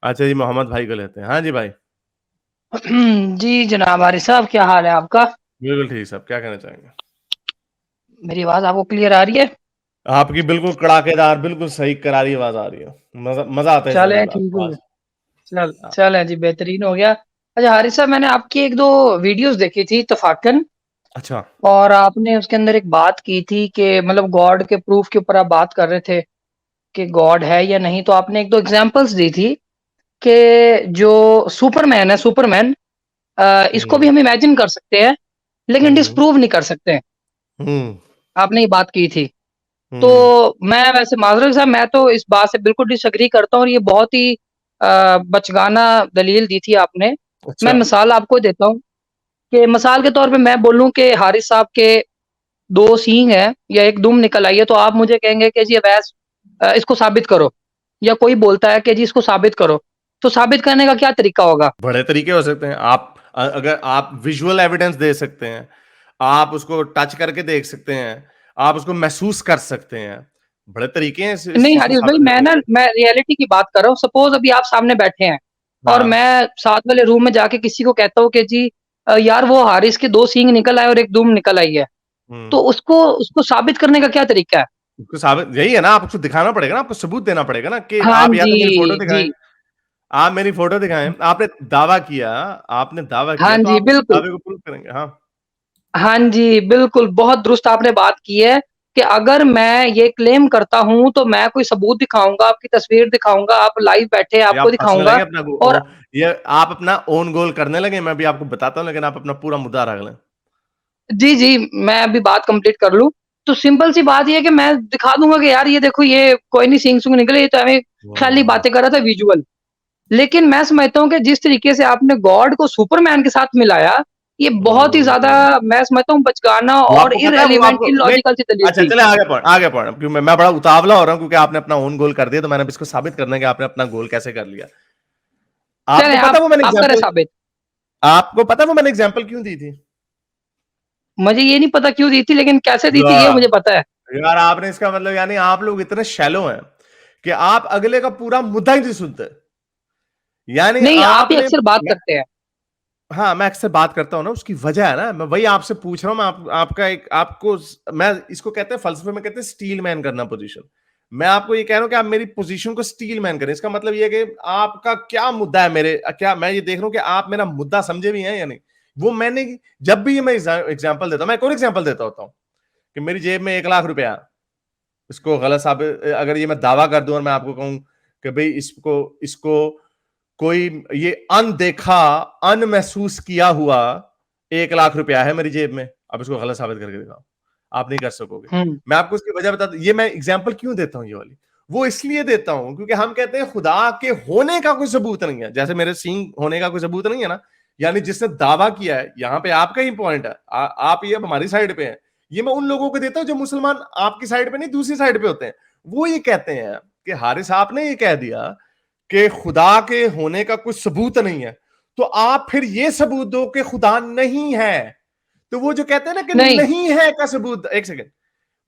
अच्छा जी, मोहम्मद भाई को लेते हैं। हाँ जी भाई। जी जनाब हारिस साहब, क्या हाल है आपका? बिल्कुल ठीक साहब, क्या कहना चाहेंगे? मेरी आवाज़ आपको क्लियर आ रही है? आपकी बिल्कुल कड़ाकेदार, बिल्कुल सही करारी आवाज आ रही है। मजा मजा आता है इस वाली चलें ठीक हो आवाज। गया। चल हाँ। चलें जी, बेहतरीन हो गया। अच्छा हारिस साहब, मैंने आपकी 1-2 वीडियोज़ देखी थी इत्तफ़ाक़न, अच्छा। और आपने उसके अंदर एक बात की थी कि मतलब गॉड के प्रूफ़ के ऊपर आप बात कर रहे थे कि गॉड है या नहीं, तो आपने 1-2 एग्ज़ाम्पल्स दी थी कि जो सुपरमैन है, सुपरमैन इसको भी हम्म। हम इमेजिन कर सकते हैं, लेकिन हम्म। डिस्प्रूव नहीं कर सकते। हम्म। आपने ये बात की थी। तो हम्म। मैं वैसे माज़रत साहब, मैं तो इस बात से बिल्कुल डिसएग्री करता हूँ, और ये बहुत ही बचगाना दलील दी थी आपने। मैं अच्छा। मिसाल आपको देता हूँ कि मिसाल के तौर पे मैं बोलूँ कि हारिस साहब के 2 सींग हैं या 1 दुम निकल आई है, तो आप मुझे कहेंगे कि जी अवैस इसको साबित करो, या कोई बोलता है कि जी इसको साबित करो, तो साबित करने का क्या तरीका होगा? बड़े तरीके हो सकते हैं। आप अगर आप विजुअल एविडेंस दे सकते हैं, आप उसको टच करके देख सकते हैं, आप उसको महसूस कर सकते हैं। बड़े तरीके हैं इस नहीं चीज को हारिस भाई, साबित करने के। मैं रियलिटी की बात कर रहा हूँ। सपोज़ अभी आप सामने बैठे हैं और हाँ। मैं साथ वाले रूम में जाके किसी को कहता हूँ कि जी यार वो हारिस के 2 सींग निकल आए और 1 दुम निकल आई है। तो हम्म। उसको उसको साबित करने का क्या तरीका है? उसको साबित यही है ना, आपको दिखाना पड़ेगा ना, आपको सबूत देना पड़ेगा ना कि हाँ आप या जी, तो मेरी फोटो दिखाएं। जी। आप मेरी फोटो दिखाएं, आपने दावा किया। आपने दावा हाँ किया तो जी, आप उस बिल्कुल। दावे को प्रूव करेंगे। हाँ। हाँ जी, बिल्कुल, बहुत दुरुस्त आपने बात की है कि अगर मैं ये क्लेम करता हूँ, तो मैं कोई सबूत दिखाऊँगा, आपकी तस्वीर दिखाऊँगा, आप लाइव बैठे हैं, ये आपको आप फंसने लगे दिखाऊँगा। अपना और ये आप अपना ओन गोल करने लगे। मैं भी आपको बताता हूँ, लेकिन आप अपना पूरा मुद्दा रख लें। जी, जी, मैं अभी बात कंप्लीट कर लूँ। तो सिंपल सी बात ये है कि मैं दिखा दूँगा कि यार ये देखो, ये कोई नहीं सींग-सूंग निकले, ये तो ऐवें ख़ाली वाह। बातें कर रहा था विज़ुअल। लेकिन मैं समझता हूँ कि जिस तरीके से आपने गॉड को सुपरमैन के साथ मिलाया, ये बहुत ही ज़्यादा, हम्म। मैं समझता हूँ, बचकाना वो और आपको पता है, वो इर्रेलेवेंट, आपको नहीं। इलॉजिकल सी दलील अच्छा थी। चले आगे पढ़, आगे पढ़, क्योंकि मैं बड़ा उतावला हो रहा हूँ, क्योंकि आपने अपना ओन गोल कर दिया, तो मैंने अब इसको साबित करना है कि आपने अपना गोल कैसे कर लिया। चलें, आपको पता है वो मैंने आप करें एग्जांपल साबित। आपको पता है वो मैंने एग्जांपल क्यों दी थी? मुझे ये नहीं पता क्यों दी थी, लेकिन कैसे दी थी ये वाह! मुझे पता है। यार आपने इसका मतलब, यानी आप लोग इतने शैलो हैं कि आप अगले का पूरा मुद्दा ही नहीं सुनते। यानी नहीं, आप ही आपने अक्सर बात करते हैं। हाँ, मैं अक्सर बात करता हूँ ना, उसकी वजह है ना, मैं वही आपसे पूछ रहा हूँ। मैं आपका एक आपको मैं इसको कहते हैं, फ़लसफ़े में कहते हैं स्टील मैन करना पोज़ीशन। मैं आपको ये कह रहा हूँ कि आप मेरी पोज़ीशन को स्टील मैन करें। इसका मतलब ये है कि आपका क्या मुद्दा है मेरे, क्या मैं ये देख रहा हूँ कि आप मेरा मुद्दा समझे भी हैं या नहीं? वो मैंने जब भी ये मैं एग्ज़ाम्पल देता हूँ, मैं एक और एग्ज़ाम्पल देता होता हूँ कि मेरी जेब में 1 लाख रुपया है। इसको गलत साबित अगर ये मैं दावा कर दूं और मैं आपको कहूं कि भाई इसको इसको कोई ये अनदेखा, अनमहसूस किया हुआ 1 लाख रुपया है मेरी जेब में, अब इसको गलत साबित करके दिखाओ, आप नहीं कर सकोगे। हुँ। मैं आपको उसकी वजह बताता, ये मैं एग्जाम्पल क्यों देता हूं ये वाली, वो इसलिए देता हूं क्योंकि हम कहते हैं खुदा के होने का कोई सबूत नहीं है, जैसे मेरे सींग होने का कोई सबूत नहीं है ना। यानी जिसने दावा किया है, यहां पे आपका ही पॉइंट है, आप ये अब हमारी साइड पे हैं। ये मैं उन लोगों को देता हूं जो मुसलमान आपकी साइड पे नहीं, दूसरी साइड पे होते हैं। वो ये कहते हैं कि हारिस आपने ये कह दिया कि खुदा के होने का कुछ सबूत नहीं है, तो आप फिर ये सबूत दो कि खुदा नहीं है। तो वो जो कहते हैं ना कि नहीं, नहीं है का सबूत, एक सेकंड,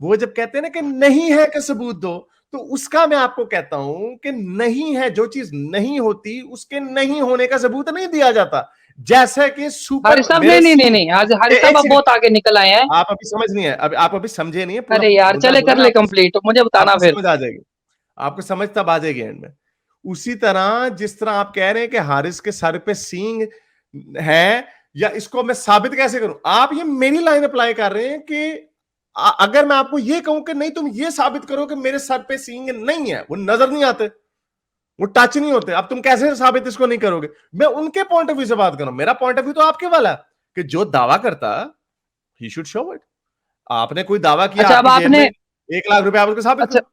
वो जब कहते हैं ना कि नहीं है का सबूत दो, तो उसका मैं आपको कहता हूं कि नहीं है, जो चीज नहीं होती उसके नहीं होने का सबूत नहीं दिया जाता। जैसे कि सुपर हारिस साहब, मेरे नहीं, नहीं, नहीं, सींग, नहीं, आज हारिस साहब एक आप सेकंड, बहुत आगे निकल आए हैं। आप अभी समझ नहीं है, अभी आप अभी समझे नहीं है, पूरा अरे यार, मुद्दा चले पूरा कर मैं ले आपको, कंप्लीट, मुझे बताना आपको फिर। समझ आ जाएगी। आपको समझ तब आ जाएगी एंड में। उसी तरह जिस तरह आप कह रहे हैं कि हारिस के सर पे सींग है, या इसको मैं साबित कैसे करूं, आप ये मेरी लाइन अप्लाई कर रहे हैं कि अगर मैं आपको ये कहूं कि नहीं तुम ये साबित करो कि मेरे सर पे सींग नहीं है, वो नजर नहीं आते, वो टच नहीं होते, अब तुम कैसे साबित इसको नहीं करोगे? मैं उनके पॉइंट ऑफ व्यू से बात कर रहा हूं, मेरा पॉइंट ऑफ व्यू तो आपके वाला है कि जो दावा करता ही शुड शो इट। आपने कोई दावा किया अच्छा, अब आपकी जेब में आपने 1 लाख रुपए, आप उसको साबित अच्छा, करो।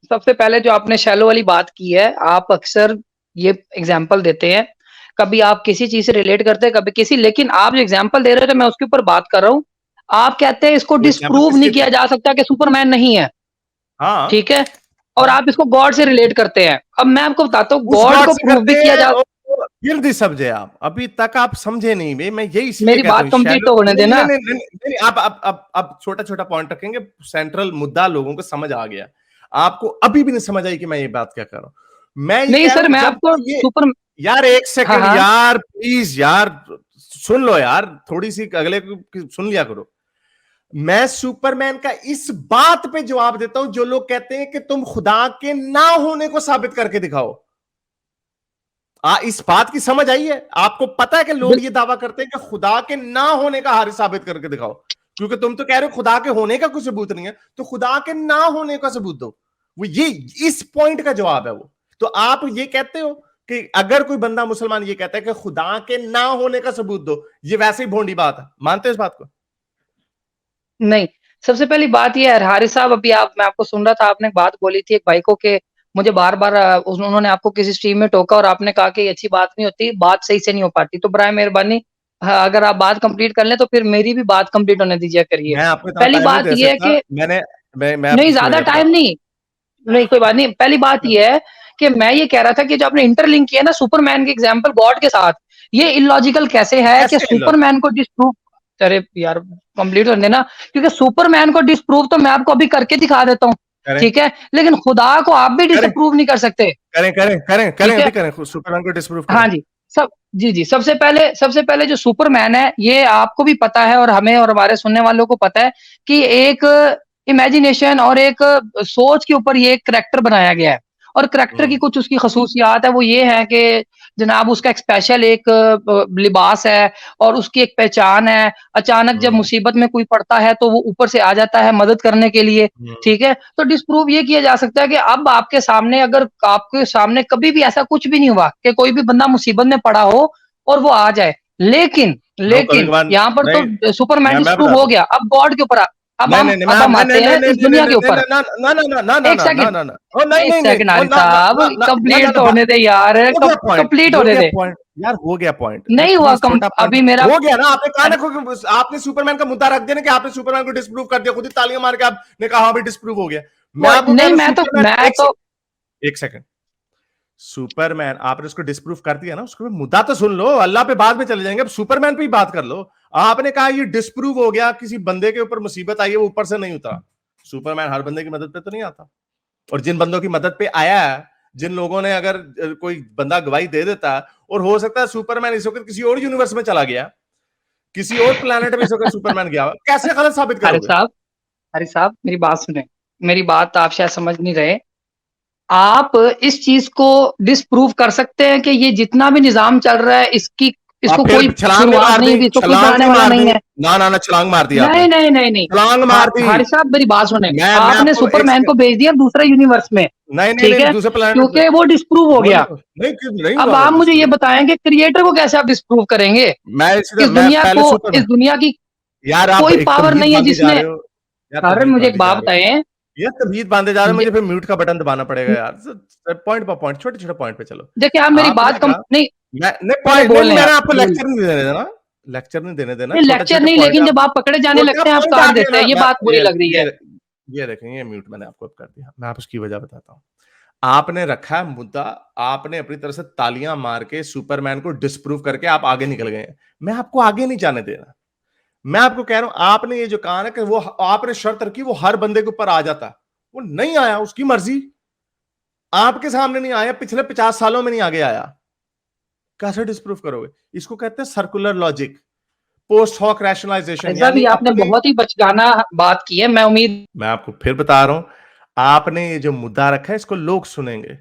सबसे पहले जो आपने शैलो वाली बात की है, आप अक्सर ये एग्ज़ाम्पल देते हैं। कभी आप किसी चीज़ से रिलेट करते हैं, कभी किसी, लेकिन आप जो एग्ज़ाम्पल दे रहे थे, मैं उसके ऊपर बात कर रहा हूँ। आप कहते हैं इसको वो एग्जाम्पल डिस्प्रूव किसकी नहीं थी? किया जा सकता कि सुपरमैन नहीं है, हाँ। ठीक है? और हाँ। आप इसको गॉड से रिलेट करते हैं। अब मैं आपको बताता हूँ, उस गॉड गॉड को से प्रूव भी करते किया हैं, जा। और गिर नहीं समझे आप, अभी तक आप समझे नहीं भाई, मैं ये इसलिए मेरी कहता बात हूँ कंप्लीट शैलो, तो होने नहीं नहीं देना। नहीं नहीं, नहीं, नहीं, आप छोटा छोटा पॉइंट रखेंगे, सेंट्रल मुद्दा लोगों को समझ आ गया। आपको अभी भी नहीं समझ आई कि मैं ये बात क्या कर रहा हूं। मैं ये नहीं कह रहा सर, हूं मैं जब आपको ये, सुपर यार एक हाँ, सेकंड हाँ। यार, प्लीज यार, सुन लो यार, थोड़ी सी अगले की सुन लिया करो। मैं सुपरमैन का इस बात पे जवाब देता हूं जो लोग कहते हैं कि तुम खुदा के ना होने को साबित करके दिखाओ। इस बात की समझ आई है? आपको पता है कि लोग बिल ये दावा करते हैं कि खुदा के ना होने का हारिस साबित करके दिखाओ, क्योंकि तुम तो कह रहे हो खुदा के होने का कोई सबूत नहीं है, तो खुदा के ना होने का सबूत दो। वो ये इस पॉइंट का जवाब है वो। तो आप ये कहते हो कि अगर कोई बंदा मुसलमान ये कहता है कि खुदा के ना होने का सबूत दो, ये वैसे ही भोंडी बात है, मानते हो इस बात को? नहीं, सबसे पहली बात ये है हारिस साहब, अभी मैं आपको सुन रहा था, आपने एक बात बोली थी एक भाई को कि मुझे बार-बार उन्होंने आपको किसी स्ट्रीम में टोका और आपने कहा कि ये अच्छी बात नहीं होती, बात सही से नहीं हो पाती। तो बराए मेहरबानी अगर आप बात कंप्लीट कर लें तो फिर मेरी भी बात कंप्लीट होने दीजिए करिए। मैं आपको इतना पहली टाइम नहीं बात दे ये है सकता। कि मैं आपको नहीं इसकी ज़्यादा वजह टाइम बताता नहीं, नहीं कोई बात नहीं। पहली बात हूं। ये है कि मैं ये कह रहा था कि जो आपने इंटरलिंक किया ना सुपरमैन के एग्जांपल गॉड के साथ, ये इलॉजिकल कैसे है कि कैसे लॉजिक? सुपरमैन को डिस्प्रूव अरे यार कंप्लीट होने देना, क्योंकि सुपरमैन को डिस्प्रूव तो मैं आपको अभी करके दिखा देता हूँ, करें ठीक है? लेकिन खुदा को आप भी करें डिसअप्रूव नहीं कर सकते, करें करें करें करें, ठीक है? अभी करें, सुपरमैन को डिस्प्रूव करें। हाँ जी, सब जी, जी। सबसे पहले जो सुपरमैन है, ये आपको भी पता है और हमें और हमारे सुनने वालों को पता है कि एक इमेजिनेशन और एक सोच के ऊपर ये एक करैक्टर बनाया गया है। और करैक्टर की कुछ उसकी ख़ुसूसियात है, वो ये है कि जनाब उसका एक स्पेशल एक लिबास है और उसकी एक पहचान है। अचानक जब हम्म, मुसीबत में कोई पड़ता है, तो वो ऊपर से आ जाता है मदद करने के लिए, हम्म, ठीक है? तो डिस्प्रूव ये किया जा सकता है कि अब आपके सामने कभी भी ऐसा कुछ भी नहीं हुआ कि कोई भी बंदा मुसीबत में पड़ा हो और वो आ जाए। लेकिन नो, कभी लेकिन कभार यहाँ पर नहीं। तो सुपरमैन मैं डिस्प्रूव बताता हो हूँ। गया। अब गॉड के ऊपर नहीं नहीं नहीं, अब हम आते हैं इस दुनिया के ऊपर। ना ना ना ना ना ना 1 ना ना सेकंड, ना ना, ओ नहीं 1 नहीं नहीं, सेकंड ओ हारिस ना ना साहब, ना ना ना ना कंप्लीट ना, तो होने दे यार, हो गया पॉइंट, कंप्लीट हो होने गया दे। पॉइंट यार, हो गया पॉइंट। नहीं हुआ प्लीज कम छोटा पॉइंट अभी मेरा हो गया ना। आपने कहा ना अरे आपने सुपरमैन का मुद्दा रख दिया ना कि आपने सुपरमैन को डिस्प्रूव कर दिया, खुद ही तालियां मार के आपने कहा हाँ भी डिस्प्रूव हो गया। मैं कोई आपको कह रहा नहीं हूं सुपरमैन, मैं एक तो एक सेकंड, सुपरमैन आपने उसको डिस्प्रूव कर दिया ना, उसको मुद्दा तो सुन लो, अल्लाह पे बाद में चले जाएंगे, अब सुपरमैन पे ही बात कर लो। आपने कहा ये डिस्प्रूव हो गया, किसी बंदे के ऊपर मुसीबत आई है, वो ऊपर से नहीं उतरा। सुपरमैन हर बंदे की मदद पे तो नहीं आता, और जिन बंदों की मदद पे आया है, जिन लोगों ने अगर कोई बंदा गवाही दे देता है, और हो सकता है सुपरमैन इस वक्त किसी और यूनिवर्स में चला गया, किसी और प्लेनेट में इस वक्त सुपरमैन गया, कैसे गलत साबित हारिस करोगे? साहब हारिस साहब मेरी बात सुनें। मेरी बात आप शायद समझ नहीं रहे। आप इस चीज़ को डिस्प्रूव कर सकते हैं कि ये जितना भी निज़ाम चल रहा है आप इसको कोई फिर छलांग नहीं शुरुआत मार नहीं दी, हुई, इसको कोई छलांग बनाने नहीं वाला मार नहीं दी, है। ना ना ना, छलांग मार दी आपने, नहीं, नहीं, नहीं, नहीं। छलांग मार दी। हारिस साहब मेरी बात सुनें। मैं आपने आपको एक सुपरमैन को सेकंड, भेज दिया दूसरे यूनिवर्स में, नहीं नहीं ठीक नहीं, है? दूसरे प्लेनेट पे क्योंकि वो डिस्प्रूव हो नो गया। नो, नहीं नहीं अब हुआ आप मुझे ये डिस्प्रूव। बताएँ कि क्रिएटर को कैसे आप डिस्प्रूव करेंगे? मैं पहले इस सुपरमैन, दुनिया की यार आप कोई एक पावर तमहीद नहीं है बांधे जा जिसने रहे हो, यार अरे तमहीद मुझे एक बांधे जा बात रहे हो, बताएँ यार तमहीद बांधे जा रहे हो, य मुझे फिर म्यूट का बटन दबाना पड़ेगा यार। पॉइंट पर पॉइंट, छोटे छोटे पॉइंट पे चलो। देखिए आप मेरी आपने बात कम कहा, नहीं मैं नहीं पहले पॉइंट नहीं, बोल लें मैंने आप, आपको बोल लें। लेक्चर नहीं देने देना, लेक्चर नहीं देने देना, नहीं छोटे लेक्चर छोटे नहीं, पॉइंट लेकिन आप, जब आप पकड़े जाने छोटा लगते हैं आप पॉइंट आ काट गया देते हैं, ना। ये बात बुरी लग रही है। ये देखें, ये म्यूट मैंने आपको अब कर दिया, मैं आप उसकी वजह बताता हूँ। आपने रखा है मुद्दा, आपने अपनी तरफ से तालियां मार के सुपरमैन को डिस्प्रूव करके आप आगे निकल गए हैं। मैं आपको आगे नहीं जाने दे रहा। मैं आपको कह रहा हूं, आपने ये जो कहा ना कि वो आपने शर्त रखी वो हर बंदे के ऊपर आ जाता, वो नहीं आया, उसकी मर्जी। आपके सामने नहीं आया, पिछले 50 सालों में नहीं आगे आया, कैसे डिस्प्रूव करोगे? इसको कहते हैं सर्कुलर लॉजिक, पोस्ट हॉक भाई रैशनलाइजेशन, साहब यानी ये आपने अपनी। बहुत ही बचकाना बात की है, मैं उम्मीद मैं आपको फिर बता रहा हूं, आपने ये जो मुद्दा रखा है इसको लोग सुनेंगे,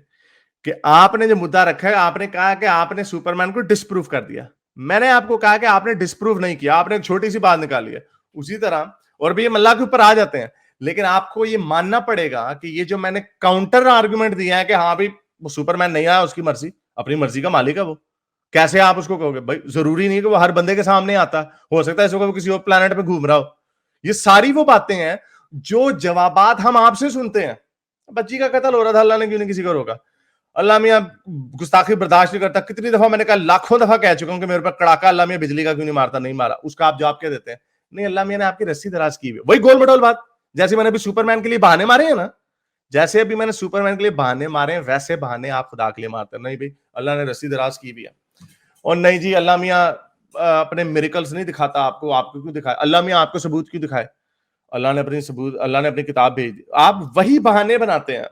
कि आपने जो मुद्दा रखा है, आपने कहा कि आपने सुपरमैन को डिस्प्रूव कर दिया। मैंने आपको कहा कि आपने डिस्प्रूव नहीं किया, आपने एक छोटी सी बात निकाली है। उसी तरह और भी ये अल्लाह के ऊपर आ जाते हैं, लेकिन आपको ये मानना पड़ेगा कि ये जो मैंने काउंटर आर्गुमेंट दिया है कि हाँ भाई वो सुपरमैन नहीं आया, उसकी मर्जी, अपनी मर्जी का मालिक है वो, कैसे आप उसको कहोगे? भाई जरूरी नहीं कि वो हर बंदे के सामने आता, हो सकता है वो किसी और प्लेनेट पे घूम रहा हो। ये सारी वो बातें हैं जो जवाबात हम आपसे सुनते हैं। बच्ची का कत्ल हो रहा था, अल्लाह ने क्यों नहीं किसी को रोका? अल्लाह मियाँ गुस्ताखी बर्दाश्त नहीं करता। कितनी दफा मैंने कहा, लाखों दफा कह चुका हूं कि मेरे पर कड़ाका, अल्लाह मियाँ बिजली का क्यों नहीं मारता? नहीं मारा। उसका आप जवाब क्या देते हैं? नहीं, अल्लाह मियाँ ने आपकी रस्सी दराज की हुई। वही गोल मटोल बात, जैसे मैंने अभी सुपरमैन के लिए बहाने मारे हैं ना, जैसे अभी मैंने सुपरमैन के लिए बहाने मारे हैं, वैसे बहाने आप खुदा के लिए मारते हैं। नहीं भाई, अल्लाह ने रस्सी दराज की भी है, और नहीं जी अल्लाह मियाँ अपने मिरेकल्स नहीं दिखाता आपको, आपको क्यों दिखाए? अल्लाह मियाँ आपको सबूत क्यों दिखाए? अल्लाह ने अपनी सबूत, अल्लाह ने अपनी किताब भेज दी, आप वही बहाने बनाते हैं।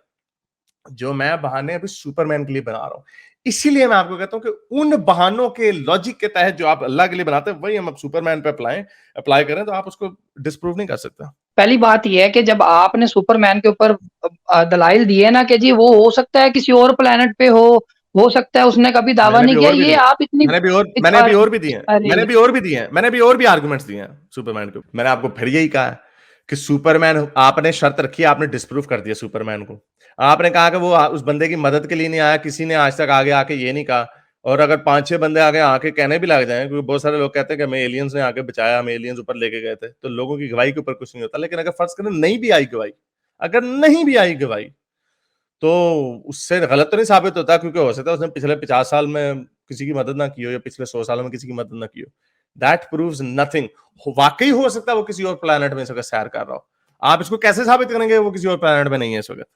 जो मैं बहाने अभी सुपरमैन के लिए बना रहा हूं, इसीलिए मैं आपको कहता हूं कि उन बहानों के लॉजिक के तहत जो आप अल्लाह के लिए बनाते हैं वही हम अब सुपरमैन पे अप्लाई करें तो आप उसको डिस्प्रूव नहीं कर सकते। पहली बात ये है कि जब आपने सुपरमैन के ऊपर दलाइल दिए ना कि जी वो हो सकता है किसी और प्लेनेट पे हो सकता है उसने कभी दावा मैंने भी नहीं किया, और भी ये दिए आप इतनी मैंने भी और भी दिए हैं अरे मैंने भी और भी आर्गुमेंट्स दिए हैं सुपरमैन के। मैंने आपको फिर यही कहा है कि सुपरमैन, आपने शर्त रखी, आपने डिस्प्रूव कर दिया सुपरमैन को। आपने कहा कि वो उस बंदे की मदद के लिए नहीं आया, किसी ने आज तक आगे आके ये नहीं कहा। और अगर 5-6 बंदे आगे आके कहने भी लग जाए, क्योंकि बहुत सारे लोग कहते हैं कि हमें एलियंस ने आके बचाया, हमें एलियंस ऊपर लेके गए थे, तो लोगों की गवाही के ऊपर कुछ नहीं होता। लेकिन अगर फर्ज करें नहीं भी आई गवाही, अगर नहीं भी आई गवाही, तो उससे गलत तो नहीं साबित होता, क्योंकि हो सकता है उसने पिछले 50 साल में किसी की मदद ना की हो या पिछले 100 सालों में किसी की मदद ना की हो। That proves nothing. वाकई हो सकता है वो किसी और प्लेनेट में इस वक्त सैर कर रहा हो। आप इसको कैसे साबित करेंगे वो किसी और प्लेनेट में नहीं है इस वक्त?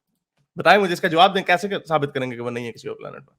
बताएं मुझे, इसका जवाब दें, कैसे साबित करेंगे कि वो नहीं है किसी और प्लेनेट में?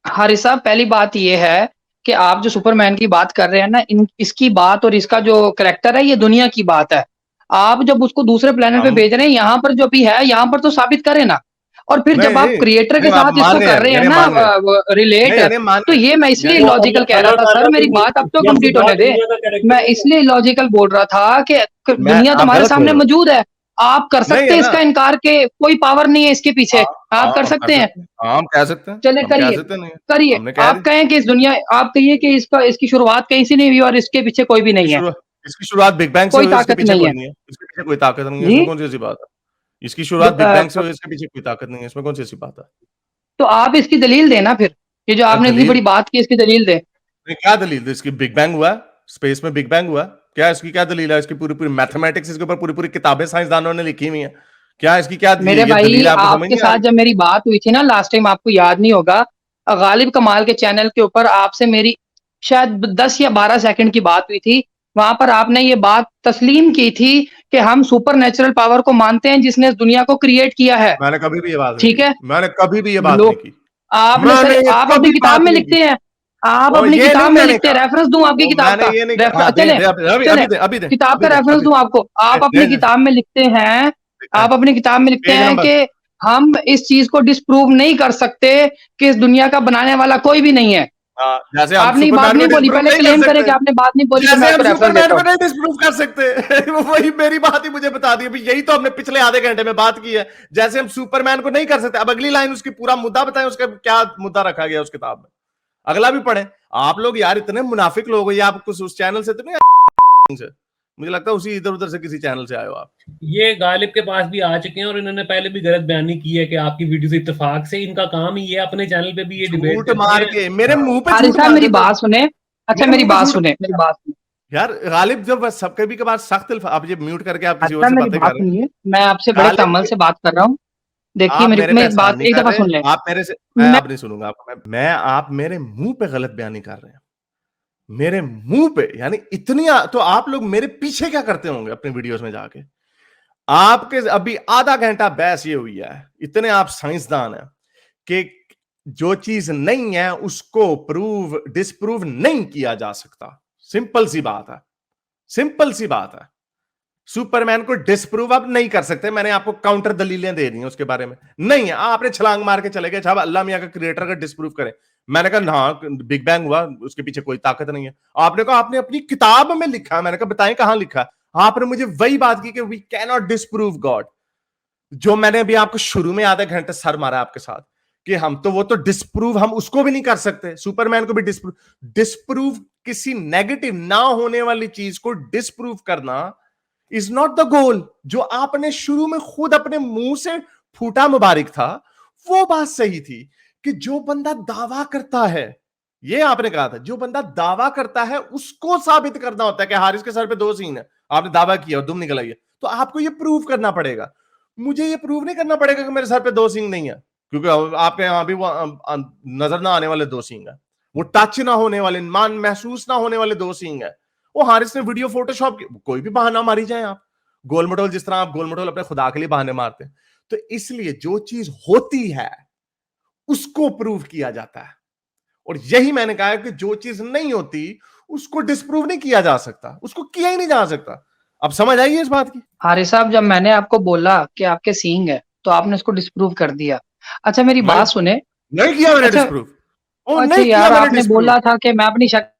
हारिस साहब, पहली बात ये है कि आप जो सुपरमैन की बात कर रहे हैं ना, इसकी बात और इसका जो करैक्टर है ये दुनिया की बात है। आप जब उसको दूसरे प्लेनेट पे हम भेज रहे हैं, यहाँ पर जो भी है यहाँ पर तो साबित करें ना। और फिर नहीं जब आप नहीं क्रिएटर के नहीं, आप साथ मान इसको रहे कर हैं, रहे हैं यानी ना मान रहे हैं, रिलेट, नहीं यानी मान तो रहे ये मैं इसलिए यानी लॉजिकल कह रहा था सर, मेरी बात अब तो कंप्लीट होने दे। मैं इसलिए लॉजिकल बोल रहा था कि मैं दुनिया आप तुम्हारे गलत बोल सामने रहे हो। मौजूद है, आप कर नहीं सकते है हैं ना? इसका इनकार के, कोई पावर नहीं है इसके पीछे, हाँ आप कर हम कर सकते हैं। सकते हैं, हाँ हम कह सकते हैं, चले हम कह करिए, सकते हैं, नहीं करिए। हमने कह आप दी। कहें कि इस दुनिया, आप कहिए कि इसकी शुरुआत कहीं से नहीं हुई और इसके पीछे कोई भी इसकी नहीं है, शुरुआत इसकी शुरुआत बिग बैंग से कोई हुई, इसके ताकत पीछे नहीं कोई है। नहीं है, इसके पीछे कोई ताकत नहीं है, जी? इसमें कौन सी ऐसी बात है? इसकी शुरुआत ब बिग बैंग से अ, हुई, इसके पीछे कोई ताकत नहीं है, इसमें कौन सी ऐसी बात है? तो आप इसकी दलील दें ना फिर। ये जो आपने इतनी दलील? बड़ी बात की, इसकी दलील दें। नहीं, क्या दलील? इसकी बिग बैंग हुआ, स्पेस में बिग बैंग हुआ, क्या इसकी क्या दलील है? इसकी पूरी पूरी मैथमेटिक्स, इसके ऊपर पूरी पूरी किताबें साइंसदानों ने लिखी हुई है। क्या इसकी क्या मेरे ये भाई, दलील है? आपको समझ आपके नहीं आ साथ रही? जब मेरी बात हुई थी ना लास्ट टाइम, आपको याद नहीं होगा, गालिब कमाल के चैनल के ऊपर आपसे मेरी शायद 10 या 12 सेकंड की बात हुई थी। वहां पर आपने ये बात तस्लीम की थी कि हम सुपर नेचुरल पावर को मानते हैं जिसने इस दुनिया को क्रिएट किया है। मैंने कभी भी ये बात नहीं ठीक की, है? मैंने कभी भी ये बात नहीं लोग, की, आपने मैंने सर, ये आप अपनी कभी किताब बात में नहीं की। लिखते हैं, आप और अपनी ये नहीं किताब में मैंने लिखते हैं, कहा, रेफरेंस दूं आपकी वो किताब मैंने का? ये नहीं कहा। हाँ चले, दे अभी चले, अभी दे अभी दे किताब अभी का दे रेफरेंस अभी दूं आपको? दे आप अपनी दे किताब में लिखते हैं, दे आप अपनी किताब में लिखते पेज हैं नंबर। कि हम इस चीज को डिस्प्रूव नहीं कर सकते कि इस दुनिया का बनाने वाला कोई भी नहीं है। हाँ, जैसे हम आपने ये बात सुपरमैन को नहीं बोली, डिस्प्रूव पहले नहीं कर क्लेम करें सकते, कि आपने बात नहीं बोली, तो मैं जैसे हम आपको रेफरेंस सुपरमैन देता को हूँ। नहीं डिस्प्रूव कर सकते वो वही मेरी बात ही मुझे बता दी अभी, यही तो हमने पिछले आधे घंटे में बात की है। जैसे हम सुपरमैन को नहीं कर सकते, अब अगली लाइन उसकी पूरा मुद्दा बताएं, उसका क्या मुद्दा रखा गया उस किताब में, अगला भी पढ़े। आप लोग यार इतने मुनाफिक लोग हो, ये आप कुछ उस चैनल से तो नहीं से, मुझे लगता है उसी इधर उधर से किसी चैनल से आए हो आप। ये गालिब के पास भी आ चुके हैं और इन्होंने पहले भी गलत बयानी की है कि आपकी वीडियो से इत्तेफाक से, इनका काम ही है, अपने चैनल पे भी ये डिबेट झूठ करते मार हैं। के मेरे मुंह पे हारिस झूठ साहब मार मेरी देते हो, बात सुने। अच्छा मेरे मेरी मुंह पे बात झूठ। सुने, मेरी बात सुने। यार गालिब, जब सब कभी कभार सख्त आप ये म्यूट करके आप किसी और अच्छा से मेरी बातें बात कर रहे हैं। सुनिए, मैं आपसे बड़े गालिब, तअम्मुल से बात कर रहा हूँ। देखिए आप मेरी मेरे पे मेरी एहसान बात नहीं एक कर दफा रहे, सुन लें। आप मेरे से, मैं मैं आप नहीं सुनूंगा आपको, मैं आप मेरे मुंह पे गलत बयानी कर रहे हैं, मेरे मुंह पे, यानी इतनी तो आप लोग मेरे पीछे क्या करते होंगे अपने वीडियोस में जाके? आपके अभी आधा घंटा बहस ये हुई है, इतने आप साइंसदान हैं कि जो चीज नहीं है उसको प्रूव डिस्प्रूव नहीं किया जा सकता। सिंपल सी बात है, सिंपल सी बात है। सुपरमैन को डिस्प्रूव आप नहीं कर सकते, मैंने आपको काउंटर दलीलें दे दी हैं उसके बारे में, नहीं है। आपने छलांग मार के चले गए, साहब अल्लाह मियां का क्रिएटर का डिस्प्रूव करें। मैंने कहा हाँ बिग बैंग हुआ, उसके पीछे कोई ताकत नहीं है। आपने कहा आपने अपनी किताब में लिखा है, मैंने कहा बताएं कहां लिखा है। आपने मुझे वही बात की कि we can not disprove God, जो मैंने अभी आपको शुरू में आधे घंटे सर मारा आपके साथ कि हम तो वो तो डिस्प्रूव हम उसको भी नहीं कर सकते, सुपरमैन को भी डिस्प्रूव किसी नेगेटिव ना होने वाली चीज को डिस्प्रूव करना इज नॉट द गोल। जो आपने शुरू में खुद अपने मुंह से फूटा मुबारक था, वो बात सही थी कि जो बंदा दावा करता है, ये आपने कहा था, जो बंदा दावा करता है उसको साबित करना होता है कि हारिस के सर पे 2 सींग है, आपने दावा किया और दुम निकल आई है, तो आपको ये प्रूव करना पड़ेगा। मुझे ये प्रूव नहीं करना पड़ेगा कि मेरे सर पे 2 सींग नहीं है, क्योंकि आपके यहां भी वो नजर ना आने वाले 2 सींग है, वो टच ना होने वाले, मान महसूस ना होने वाले 2 सींग है। वो हारिस ने वीडियो फोटोशॉप, कोई भी बहाना मारी जाए आप, गोल मटोल, जिस तरह आप गोल मटोल अपने खुदा के लिए बहाने मारते हैं। तो इसलिए जो चीज होती है उसको प्रूव किया जाता है, और यही मैंने कहा है कि जो चीज नहीं होती उसको डिस्प्रूव नहीं किया जा सकता, उसको किया ही नहीं जा सकता। अब समझ आइए इस बात की। हारिस साहब, जब मैंने आपको बोला कि आपके सींग है तो आपने उसको डिस्प्रूव कर दिया। अच्छा मेरी मैंने बात सुने। नहीं किया मैंने अच्छा डिस्प्रूव। ओ अच्छा नहीं किया यार मैंने आपने डिस्प्रूव। बोला था कि मैं अपनी शक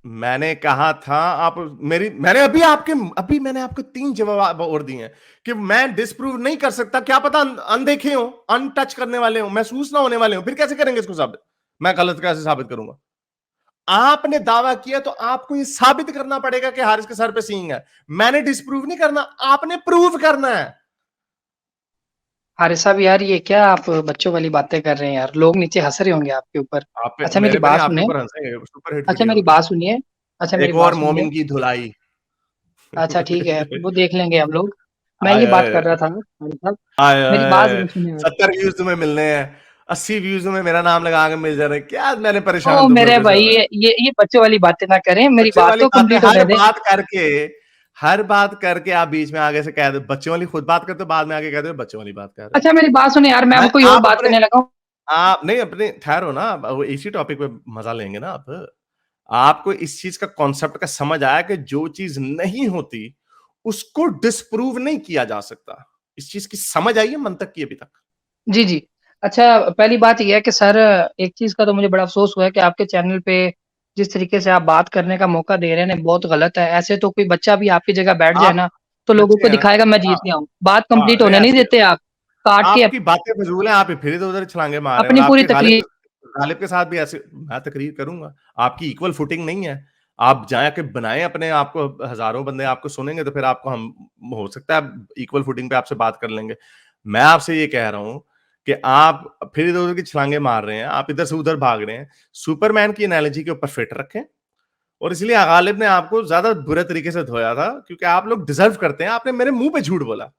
मैंने कहा था आप मेरी मैंने अभी मैंने आपको 3 जवाब और दिए हैं कि मैं डिस्प्रूव नहीं कर सकता। क्या पता अनदेखे हो, अनटच करने वाले हो, महसूस ना होने वाले हो, फिर कैसे करेंगे इसको साबित? मैं गलत कैसे साबित करूंगा? आपने दावा किया तो आपको ये साबित करना पड़ेगा कि हारिस के सर पे सींग है। मैंने डिस्प्रूव नहीं करना, आपने प्रूव करना है। हारिस साहब यार ये क्या आप बच्चों वाली बातें कर रहे हैं यार, लोग नीचे हंस रहे होंगे आपके ऊपर। आप पे अच्छा मेरी मेरे पे नहीं, बात आपके सुनिए। ऊपर हंसेंगे, सुपर हिट अच्छा वीडियो मेरी होगा। बात सुनिए। अच्छा मेरी एक बात और सुनिए। मोमिन की धुलाई। अच्छा ठीक है, वो देख लेंगे हम लोग। मैं आय ये बात आय कर रहा था हारिस साहब, आय मेरी बात आय, ज़रा सुनिए आप। 70 व्यूज तुम्हें मिलने हैं, 80 व्यूज में मेरा नाम लगा के मिल जा रहे हैं। क्या मैंने ओ परेशान तुम मेरे लोगों से भाई हो रहा है? ये बच्चों वाली बातें ना करें, मेरी बच्चे बात वाली तो बातें कंप्लीट होने दें। हर बात करके आप बीच में आगे से कह दो बच्चों वाली, खुद बात करते हो बाद में आगे कह दो बच्चों वाली बात कर रहे हो। अच्छा मेरी बात सुनिए यार, मैं मैं अब कोई और आप बात अपने करने लगा हूँ। आप नहीं अपने ठहरो ना, वो इसी टॉपिक पे मजा लेंगे ना आप। आपको इस चीज का कॉन्सेप्ट का समझ आया कि जो चीज नहीं होती उसको डिस्प्रूव नहीं किया जा सकता। इस चीज की समझ आई है मंतक की अभी तक? जी, जी। अच्छा पहली बात ये है कि सर एक चीज़ का तो मुझे बड़ा अफ़सोस हुआ है कि आपके चैनल पे जिस तरीके से आप बात करने का मौका दे रहे हैं ना, बहुत गलत है। ऐसे तो कोई बच्चा भी आपकी जगह बैठ जाए आप ना, तो लोगों बच्चे को हैं ना? दिखाएगा मैं हाँ, जीत गया हूँ। बात हाँ, कंप्लीट नहीं होने नहीं ऐसे देते आप, काट के आपकी बातें फ़िज़ूल हैं, आप फिर इधर-उधर छलांगे मार रहे हैं और अपनी पूरी आपके गालिब तकरीर गालिब के साथ भी ऐसे मैं तकरीर करूँगा। आपकी इक्वल फुटिंग नहीं है। आप जाके बनाएँ अपने आप को, हज़ारों बंदे आपको सुनेंगे तो फिर आपको हम हो सकता है इक्वल फुटिंग पे आपसे बात कर लेंगे। मैं आपसे ये कह रहा हूँ कि आप फिर इधर-उधर की छलांगे मार रहे हैं, आप इधर से उधर भाग रहे हैं। सुपरमैन की एनालॉजी के ऊपर फिट रखें और इसलिए गालिब ने आपको ज़्यादा बुरे तरीके से धोया था क्योंकि आप लोग डिज़र्व करते हैं। आपने मेरे मुँह पे झूठ बोला।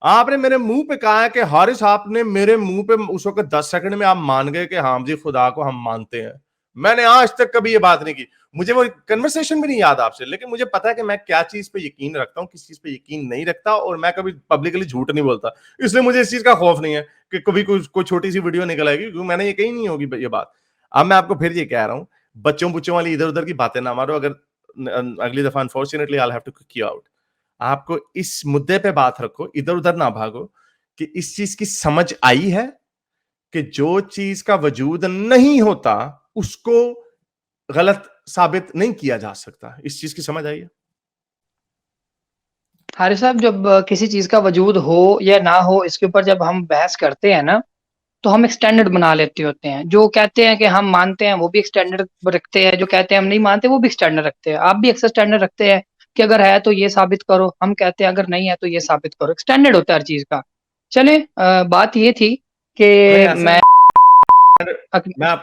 आपने मेरे मुंह पे कहा है कि हारिस आपने मेरे मुंह पे उस वक्त 10 सेकंड में आप मान गए कि हाँ जी खुदा को हम मानते हैं। मैंने आज तक कभी ये बात नहीं की। मुझे वो कन्वर्सेशन भी नहीं याद आपसे, लेकिन मुझे पता है कि मैं क्या चीज पे यकीन रखता हूँ, किस चीज पे यकीन नहीं रखता और मैं कभी पब्लिकली झूठ नहीं बोलता। इसलिए मुझे इस चीज का खौफ नहीं है कि कभी कोई छोटी सी वीडियो निकल आएगी क्योंकि मैंने ये कही नहीं होगी ये बात। अब मैं आपको फिर ये कह रहा हूँ, बच्चों बुच्चों वाली इधर उधर की बातें ना मारो। अगर अगली दफा unfortunately I have to kick you out. आपको इस मुद्दे पे बात रखो, इधर-उधर ना भागो कि इस चीज की समझ आई है कि जो चीज का वजूद नहीं होता, उसको गलत साबित नहीं किया जा सकता। इस चीज की समझ आई है? हारिस साहब जब किसी चीज़ का वजूद हो या ना हो इसके ऊपर जब हम बहस करते हैं ना, तो हम एक स्टैंडर्ड बना लेते होते हैं। जो कहते हैं कि हम मानते हैं वो भी एक स्टैंडर्ड रखते हैं, जो कहते हैं हम नहीं मानते वो भी एक स्टैंडर्ड रखते हैं। आप भी अक्सर स्टैंडर्ड रखते हैं कि अगर है तो ये साबित करो, हम कहते हैं अगर नहीं है तो ये साबित करो। एक स्टैंडर्ड होता है हर चीज़ का। चलें बात ये थी नहीं कि ऐसा मैं नहीं। अक मैं आप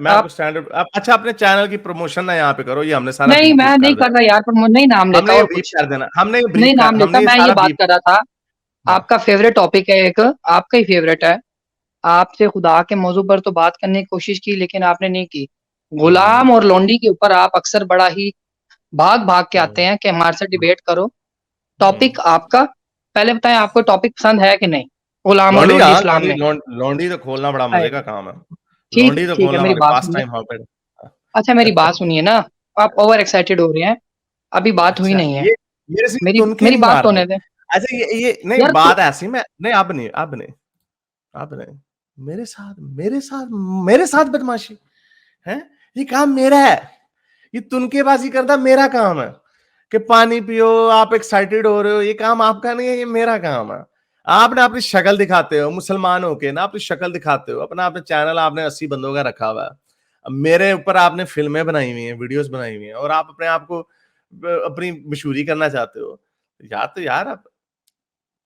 आपको स्टैंडर्ड आप अच्छा अपने चैनल की प्रमोशन ना यहाँ पे करो, ये हमने सारा नहीं बीप मैं ऊप कर नहीं कर देना। रहा यार, पर मैं नहीं नाम लेता हमने ये और बीप कुछ। कर देना, हमने ये नहीं ब्रीफ कर नाम लेता, हमने ये मैं ये सारा बात बीप। कर रहा था, हाँ। आपका फ़ेवरेट टॉपिक है एक, आपका ही फ़ेवरेट है। आपसे खुदा के मौज़ू पर तो बात करने की कोशिश की लेकिन आपने नहीं की। हम्म, गुलाम और लौंडी के ऊपर आप अक्सर बड़ा ही भाग-भाग के आते हम्म, हैं कि हमारे से डिबेट करो। हम्म। टॉपिक आपका, पहले बताएँ आपको टॉपिक पसंद है कि नहीं? गुलाम और लौंडी, लौंडी हाँ, इस्लाम में। लौंडी तो खोलना बड़ा है मजे का काम है। लौंडी तो ठीक है खोलना मेरी हमारे बात पास सुनिए। टाइम हॉबीट अच्छा मेरी है। बात सुनिए ना, आप ओवर एक्साइटेड हो रहे हैं, अभी बात हुई अच्छा, नहीं है। ये मेरे से मेरी तुनके मेरी नहीं बात मार तो रहे। होने दें। अच्छा ये नहीं यार तो बात ऐसी मैं नहीं अब नहीं, अब नहीं। मेरे साथ बदमाशी, हैं? ये काम मेरा है। ये तुनकेबाज़ी करना मेरा काम है। कि पानी पियो, आप एक्साइटेड हो रहे हो, ये काम आपका नहीं है, ये मेरा काम है। आपने अपनी शक्ल दिखाते हो, मुसलमान होके ना अपनी शक्ल दिखाते हो, आपने चैनल आपने 80 बंदों का रखा हुआ है। अब मेरे ऊपर आपने फ़िल्में बनाई हुई हैं, वीडियोज़ बनाई हुई हैं और आप अपने आप को अपनी मशहूरी करना चाहते हो। या तो यार अब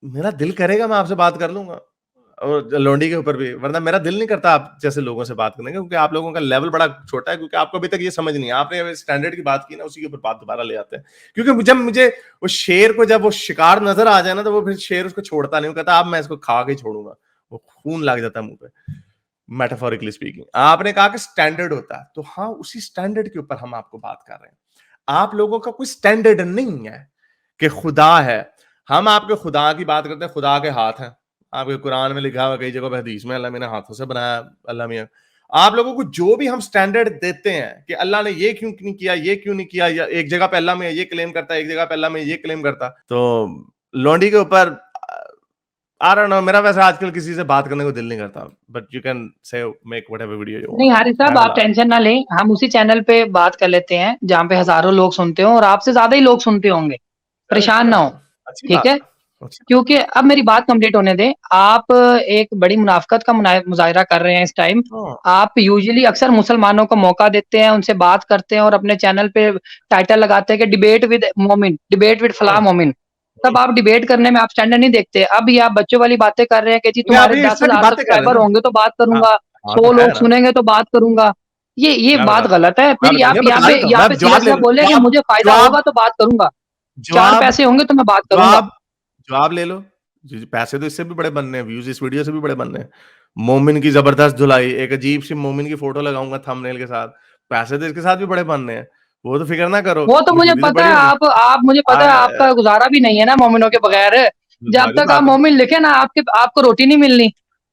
मेरा दिल करेगा मैं आपसे बात कर लूँगा और लौंडी के ऊपर भी, वरना मेरा दिल नहीं करता आप जैसे लोगों से बात करने का क्योंकि आप लोगों का लेवल बड़ा छोटा है क्योंकि आपको अभी तक ये समझ नहीं है। आपने स्टैंडर्ड की बात की ना, उसी के ऊपर बात दोबारा ले आते हैं। क्योंकि जब मुझे वो शेर को जब वो शिकार नज़र आ जाए ना, तो वो फिर शेर उसको छोड़ता नहीं, वो कहता अब मैं इसको खा के ही छोड़ूँगा। वो खून लग जाता है मुँह पे, मेटाफोरिकली स्पीकिंग। आपने कहा कि स्टैंडर्ड होता है, तो हाँ, उसी स्टैंडर्ड के ऊपर हम आपको बात कर रहे हैं। आप लोगों का कोई स्टैंडर्ड नहीं है कि खुदा है। हम आपके खुदा की बात करते हैं, खुदा के हाथ हैं। आपके कुरान में लिखा हुआ, कई जगह पे हदीस में अल्लाह ने हाथों से बनाया अल्लाह मियाँ। आप लोगों को जो भी हम स्टैंडर्ड देते हैं कि अल्लाह ने ये क्यों नहीं किया, ये क्यों नहीं किया, या एक जगह पे अल्लाह में ये क्लेम करता है, एक जगह पे अल्लाह में ये क्लेम करता। तो लौंडी के ऊपर आई डोंट नो, मेरा वैसे आजकल किसी से बात करने को दिल नहीं करता, but you can say make whatever video you नहीं वांट। हारिस साहब, आप टेंशन ना लें, हम उसी चैनल पे बात कर लेते हैं जहाँ पे हजारों लोग सुनते हो, और आपसे ज्यादा ही लोग सुनते होंगे, परेशान ना हो, अच्छी ठीक बात है? है, अच्छी बात क्योंकि अब मेरी बात कंप्लीट होने दें। आप एक बड़ी मुनाफिकत का मुजाहिरा कर रहे हैं इस टाइम। है। आप यूजुअली अक्सर मुसलमानों को मौका देते हैं, उनसे बात करते हैं और अपने चैनल पे टाइटल लगाते हैं कि डिबेट विद मोमिन, डिबेट विद फलां मोमिन। तब आप डिबेट करने में आप स्टैंडर्ड नहीं देखते। अब ये आप बच्चों वाली बातें कर रहे हैं कि जी मैं तुम्हारे अभी इस तरह की 10,000 बातें कर रहे हैं सब्सक्राइबर ना। होंगे तो बात हाँ, करूंगा, हाँ 100 तो है लोग ना। सुनेंगे तो बात करूंगा। ये मैं बात बता गलत है। मैं फिर बता आप मैं बता देता हूँ, यहाँ मैं पे सीधा जवाब ले सीधा बोले कि मुझे फायदा जवाब होगा तो बात करूंगा, 4 जवाब पैसे होंगे तो मैं बात करूंगा। जवाब जवाब ले लो। पैसे तो इससे भी बड़े बनने हैं, व्यूज इस वीडियो से भी बड़े बनने हैं। मोमिन की जबरदस्त धुलाई, एक अजीब सी मोमिन की फोटो लगाऊंगा थंबनेल के साथ, पैसे तो इसके साथ भी बड़े बनने हैं। वो तो फिक्र ना करो, वो तो बस मुझे वीडियो तो पता बड़ी है, होगी। आप मुझे पता है आ, आपका गुजारा भी नहीं है ना मोमिनों के बगैर। जब वाली तक आप बात है। मोमिन लिखे ना, आपको रोटी नहीं मिलनी,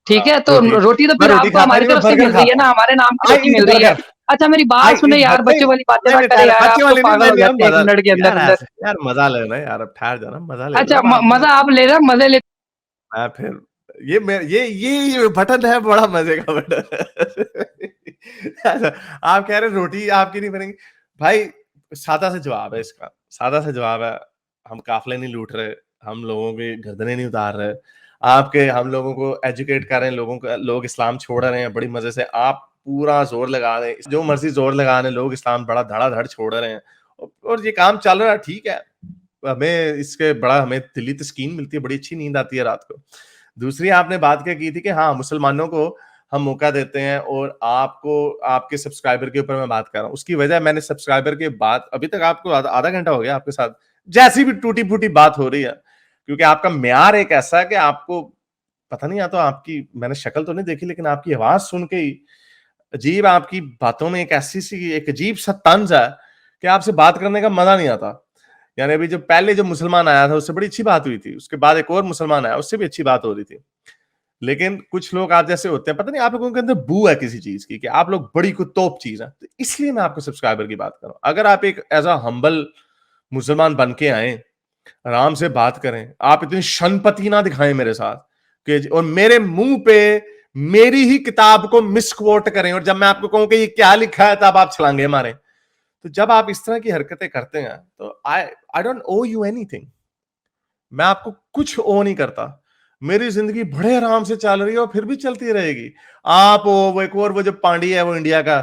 ठीक है? तो रोटी रोटी तो मैं फिर रोटी आपको खाता हमारी नहीं, मैं तरफ से बर्गर मिल रही है खाता ना, हूँ। हमारे नाम की आई रोटी ईट मिल रही है। बर्गर। अच्छा मेरी आई बात सुने ईट यार, बर्गर। बच्चों वाली बातें नहीं ना नहीं करे ठहर, यार, बच्चे आप तो वाली नहीं, पागल मैं हो ले रहा हूँ जाते हैं 1 मजा। मिनट के अंदर यार अंदर। ऐसे यार मजा लेना है यार, अब ठहर जाना, मजा ले अच्छा लो बात में। मजा आप ले रहे हो, मजे ले। मैं फिर ये बटन है, बड़ा मजे का बटन। अच्छा, आप कह रहे हैं रोटी आपकी नहीं बनेगी भाई। सादा से जवाब है इसका, सादा से जवाब है। हम काफले नहीं लूट रहे, हम लोगों के गर्दनें नहीं उतार रहे, आपके हम लोगों को एजुकेट कर रहे हैं, लोगों को लोग इस्लाम छोड़ रहे हैं बड़ी मजे से। आप पूरा जोर लगा रहे हैं, जो मर्जी जोर लगा रहे हैं, लोग इस्लाम बड़ा धड़ाधड़ छोड़ रहे हैं, और ये काम चल रहा है, ठीक है। हमें इसके बड़ा हमें दिली तस्कीन मिलती है, बड़ी अच्छी नींद आती है रात को। दूसरी आपने बात क्या की थी कि हाँ मुसलमानों को हम मौका देते हैं, और आपको आपके सब्सक्राइबर के ऊपर मैं बात कर रहा हूँ। उसकी वजह मैंने सब्सक्राइबर के बात अभी तक आपको आधा घंटा हो गया आपके साथ जैसी भी टूटी फूटी बात हो रही है, क्योंकि आपका म्यार एक ऐसा है कि आपको पता नहीं, या तो आपकी मैंने शक्ल तो नहीं देखी, लेकिन आपकी आवाज सुन के ही अजीब, आपकी बातों में एक ऐसी सी एक अजीब सा तंज है कि आपसे बात करने का मजा नहीं आता। यानी अभी जो पहले जो मुसलमान आया था उससे बड़ी अच्छी बात हुई थी, उसके बाद एक और मुसलमान आया उससे भी अच्छी बात हो रही थी। लेकिन कुछ लोग आप जैसे होते हैं, पता नहीं आप लोगों के अंदर बू है किसी चीज की कि आप लोग बड़ी कोई तोप चीज है, तो इसलिए मैं आपको सब्सक्राइबर की बात कर रहा हूं। अगर आप एक एज अ हम्बल मुसलमान बन के आए, आराम से बात करें, आप इतनी शनपति ना दिखाएं मेरे साथ कि और मेरे मुंह पे मेरी ही किताब को मिसक्वोट करें, और जब मैं आपको कहूं कि ये क्या लिखा है तब आप छलांगे मारें। तो जब आप इस तरह की हरकतें करते हैं तो I don't owe you anything. मैं आपको कुछ ओ नहीं करता। मेरी जिंदगी बड़े आराम से चल रही है और फिर भी चलती रहेगी। आप वो एक और वो जो पांडी है वो इंडिया का,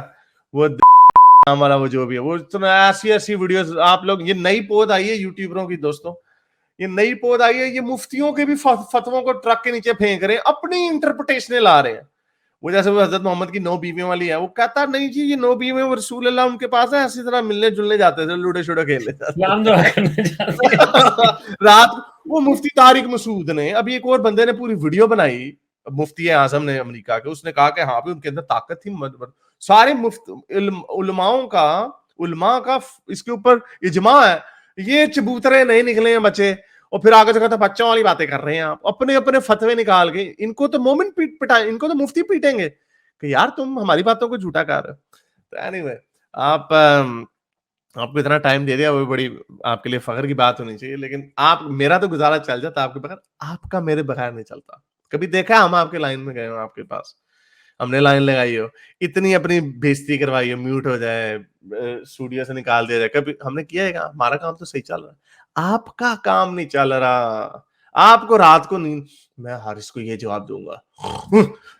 वो नाम वाला वो जो भी है, वो तो ऐसी ऐसी वीडियोस आप लोग, ये नई पोद आई है यूट्यूबरों की दोस्तों, ये नई पोद आई है, ये मुफ्तियों के भी फतवों को ट्रक के नीचे फेंक रहे हैं, अपनी इंटरप्रिटेशन ला रहे हैं। वो जैसे वो हजरत मोहम्मद की 9 बीवियों वाली है, वो कहता नहीं जी ये 9 बीवियों रसूल अल्लाह उनके पास है, इसी तरह मिलने जुलने जाते थे, लूडो शूडो खेलने जाते इस्लाम दुआ करने जाते हैं। थे। रात वो मुफ्ती तारिक मसूद ने, अभी एक और बंदे ने पूरी वीडियो बनाई, मुफ्ती आजम ने अमेरिका के, उसने कहा कि हाँ भी उनके अंदर ताकत थी। सारे उलमा का इसके ऊपर इजमा है, ये चबूतरे नहीं निकले हैं बच्चे, और फिर आगे से कहते बच्चों वाली बातें कर रहे हैं आप, अपने अपने फतवे निकाल के। इनको तो मोमिन पिटाए, इनको तो मुफ्ती पीटेंगे कि यार तुम हमारी बातों को झूठा कर रहे हो। तो एनीवे, आप आपको इतना टाइम दे दिया, वो बड़ी आपके लिए फख्र की बात होनी चाहिए, लेकिन आप मेरा तो गुजारा चल जाता आपके बगैर, आपका मेरे बगैर नहीं चलता। कभी देखा हम आपके लाइन में गए हो आपके पास, हमने लाइन लगाई हो, इतनी अपनी बेइज्जती करवाई हो, म्यूट हो जाए, स्टूडियो से निकाल दिया जाए, कभी हमने किया है? हमारा काम तो सही चल रहा है, आपका काम नहीं चल रहा। आपको रात को नींद, मैं हारिस को ये जवाब दूंगा,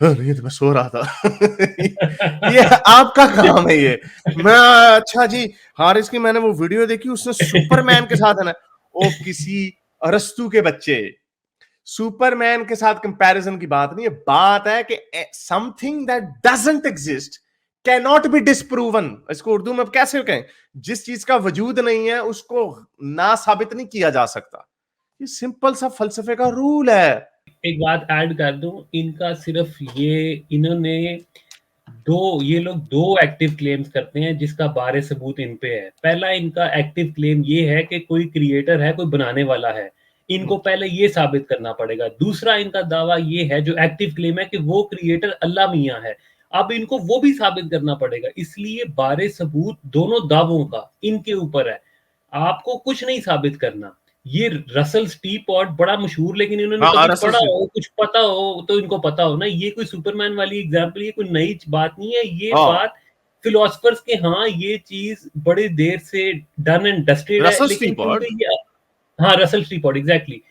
नहीं तो मैं सो रहा था। ये आपका काम है ये। मैं अच्छा जी, हारिस की मैंने वो वीडियो देखी, उसने सुपरमैन के साथ है ना, ओ किसी अरस्तु के बच्चे, सुपरमैन के साथ कंपैरिजन की बात नहीं है, बात है कि something that doesn't exist can not be disproven. इसको उर्दू में कैसे कहें, जिस चीज का वजूद नहीं है उसको ना साबित नहीं किया जा सकता। ये सिंपल सा फलसफे का रूल है। एक बात ऐड कर दूं, इनका सिर्फ इन्होंने ये लोग दो एक्टिव क्लेम्स करते हैं जिसका बारे सबूत इन पे है। पहला इनका एक्टिव क्लेम ये है कि कोई क्रिएटर है, कोई बनाने वाला है, इनको पहले ये साबित करना पड़ेगा। दूसरा इनका दावा ये है, जो एक्टिव क्लेम है, कि वो क्रिएटर अल्लाह मियां है। अब इनको वो भी साबित करना पड़ेगा, इसलिए बारे सबूत दोनों दावों का इनके ऊपर है। आपको कुछ नहीं साबित करना, ये रसल स्टीपॉट बड़ा मशहूर, लेकिन इन्होंने हाँ, कभी रसल पढ़ा स्टीप हो, कुछ पता हो तो इनको पता हो ना, ये कोई सुपरमैन वाली एग्जांपल, ये कोई नई बात नहीं है, ये हाँ, बात फिलोसफर्स के, हाँ ये चीज बड़ी देर से डन एंड डस्टेड है, रसल लेकिन स्टीपॉट क्योंकि ये, हाँ रसल स्टीपॉट एग्जैक्टली,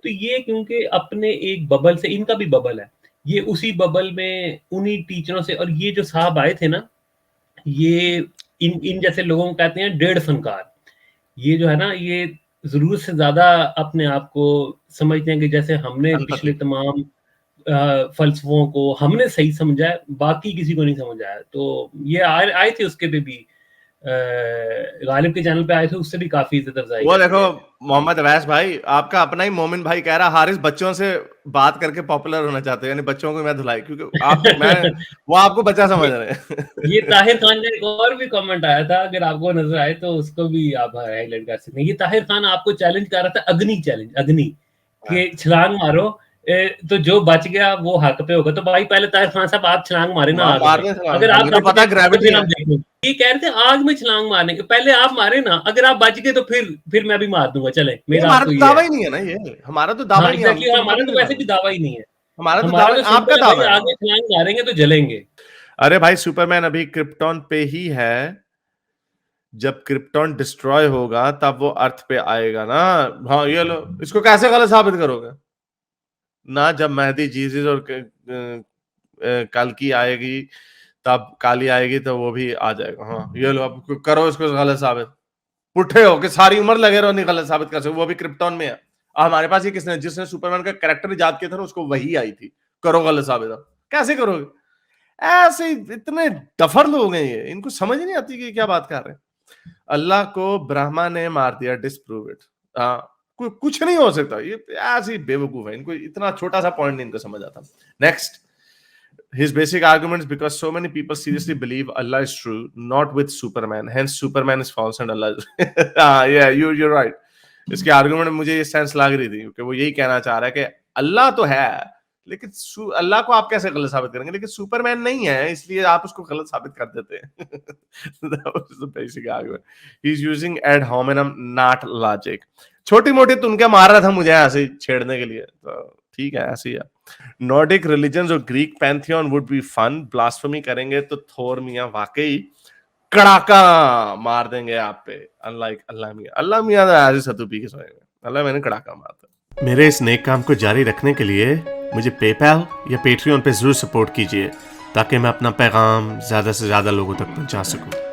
तो ये क्योंकि अपने एक बबल से, इनका भी बबल है, ये उसी बबल में उन्हीं टीचरों से, और ये जो साहब आए थे ना, ये इन जैसे लोगों को कहते हैं डेढ़ फनकार, ये जो है ना, ये जरूरत से ज्यादा अपने आप को समझते हैं कि जैसे हमने पिछले एम्पैथी तमाम फलसफों को हमने सही समझा है, बाकी किसी को नहीं समझ आया। तो ये आए थे उसके पे भी, गालिब के चैनल पे आए थे, उससे भी काफी इज्जत अफजाई वो करके देखो गए थे। मोहम्मद अवैस भाई, आपका अपना ही मोमिन भाई कह रहा हारिस बच्चों से बात करके पॉपुलर होना चाहते हैं, यानी बच्चों को मैं धुलाई, क्योंकि आप मैं वो आपको बच्चा समझ रहे ये हैं। ताहिर खान का एक और भी कमेंट आया था, अगर आपको नजर आए तो उसको भी आप हाईलाइट कर सकते हैं। ये ताहिर खान आपको चैलेंज कर रहा था, अग्नि चैलेंज, अग्नि के छलांग मारो, तो जो बच गया वो हक पे होगा। तो भाई पहले ताहिर खान साहब आप छलांग मारे ना आग में, मारने से अगर आप हमें तो बच पता गए है तो ग्रेविटी फिर है। हम देखेंगे। ये कह रहे थे आग में छलांग मारने के पहले आप मारे ना, अगर आप बच गए तो फिर मैं भी मार दूंगा, चले ये मेरा हमारा आपको तो ये दावा है। ही नहीं है ना, ये हमारा तो दावा हाँ ही नहीं है, हम एग्जैक्टली, तो हमारा कभी तो नहीं वैसे भी मारेंगे, दावा ही नहीं है, हमारा तो हमारा दावा तो आपका सिंपल है भाई, दावा है आग ना। में छलांग मारेंगे तो जलेंगे। अरे भाई सुपरमैन अभी क्रिप्टॉन पे ही है, जब क्रिप्टॉन डिस्ट्रॉय होगा तब वो अर्थ पे आएगा ना। हाँ ये लो, इसको कैसे गलत साबित करोगे ना, जब मेहदी जीसस और कल की आएगी, तब काली आएगी तो वो भी आ जाएगा। हाँ ये लो, अब करो इसको गलत साबित, पुट्ठे हो कि सारी उम्र लगे रहो, नहीं गलत साबित कर सकते, वो भी क्रिप्टॉन में है। हमारे पास ये किसने, जिसने सुपरमैन का कैरेक्टर इजाद किया था ना, उसको वही आई थी, करो गलत साबित। अब कैसे करोगे, ऐसे इतने डफर लोग हैं ये, इनको समझ नहीं आती कि क्या बात कर रहे हैं। अल्लाह को ब्रह्मा ने मार दिया, डिस्प्रूव इट। हाँ कुछ नहीं हो सकता, ये ऐसे ही बेवकूफ है, इनको इतना छोटा सा पॉइंट नहीं इनको समझ आता। Next, his basic argument is because so many people seriously believe Allah is true, not with Superman, hence Superman is false and Allah is yeah, you're right. इसके आर्गुमेंट में मुझे ये सेंस लग रही थी, क्योंकि वो यही कहना चाह रहा है कि अल्लाह तो है, लेकिन अल्लाह को आप कैसे गलत साबित करेंगे, लेकिन सुपरमैन नहीं है, इसलिए आप उसको गलत साबित कर देते हैं। That was the basic argument. He's using ad hominem, not logic. छोटी मोटी तुनके मार रहा था मुझे ऐसे ही छेड़ने के लिए, तो ठीक है, ऐसे ही है। नॉर्डिक रिलीजन्स और Greek pantheon would be fun, blasphemy करेंगे तो थोर मियां वाकई कड़ाका मार देंगे आप पे, अनलाइक अल्लाह मियां तो ऐसे सतु पी के सोएंगे, अल्लाह मैंने कड़ाका मारता। मेरे इस नेक काम को जारी रखने के लिए मुझे पेपैल या पेट्रियन पे जरूर सपोर्ट कीजिए, ताकि मैं अपना पैगाम ज्यादा से ज्यादा लोगों तक पहुंचा सकूं।